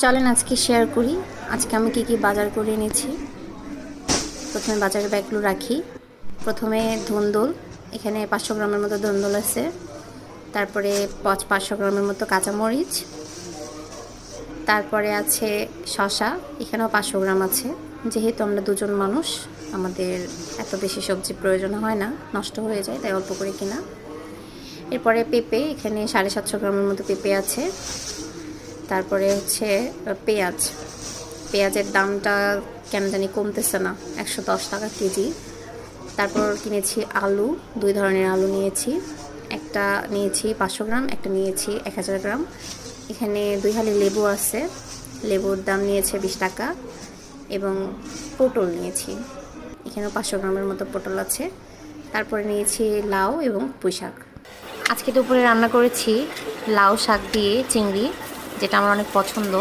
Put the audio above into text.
চলেন আজকে শেয়ার করি আজকে আমি কি বাজার করে এনেছি। প্রথমে বাজারের ব্যাগগুলো রাখি। প্রথমে ধুন্দুল, এখানে 500 গ্রামের মতো ধুন্দুল আছে। তারপরে 500 গ্রামের মতো কাঁচামরিচ। তারপরে আছে শসা, এখানেও 500 গ্রাম আছে। যেহেতু আমরা দুজন মানুষ, আমাদের এত বেশি সবজি প্রয়োজন হয় না, নষ্ট হয়ে যায়, তাই অল্প করে কিনা। এরপরে পেঁপে, এখানে 750 গ্রামের মতো পেঁপে আছে। তারপরে হচ্ছে পেঁয়াজ, পেঁয়াজের দামটা কেন জানি কমতেছে না, 110 টাকা কেজি। তারপর কিনেছি আলু, 2 ধরনের আলু নিয়েছি। একটা নিয়েছি 500 গ্রাম, একটা নিয়েছি 1000 গ্রাম। এখানে 2 হালি লেবু আছে, লেবুর দাম নিয়েছে 20 টাকা। এবং পটল নিয়েছি, এখানেও 500 গ্রামের মতো পটল আছে। তারপরে নিয়েছি লাউ এবং পুঁই শাক। আজকে দুপুরে রান্না করেছি লাউ শাক দিয়ে চিংড়ি, যেটা আমার অনেক পছন্দ।